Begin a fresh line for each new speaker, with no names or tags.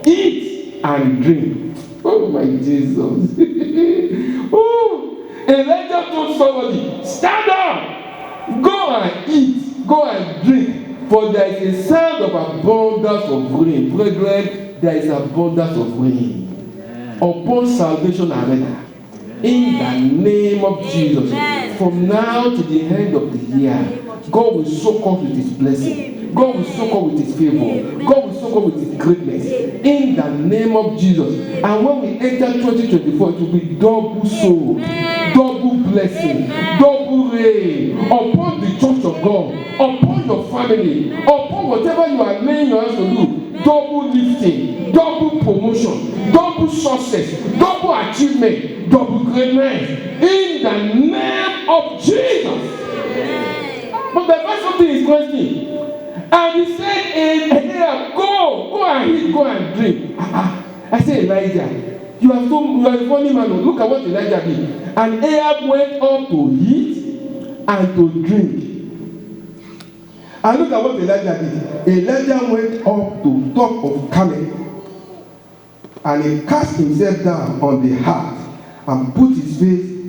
eat and drink. Oh my Jesus. Oh, Elijah told somebody, stand up, go and eat, go and drink, for there is a sound of abundance of rain. Brethren, there is abundance of rain upon salvation and rather. In the name of Jesus. From now to the end of the year, God will soak us with His blessing. God will soak us with His favor. God will soak us with His greatness. In the name of Jesus. And when we enter 2024, it will be double soul, double blessing, double rain upon the church of God, upon your family, upon whatever you are laying your hands to do. Double lifting, double promotion, double success, double achievement, double greatness. In the name of Jesus. But the first something is question. And he said, go and eat, go and drink. I said, Elijah, you are a funny man. Look at what Elijah did. And Ahab went up to eat and to drink. And look at what Elijah did. Elijah went up to top of Carmel, and he cast himself down on the hearth and put his face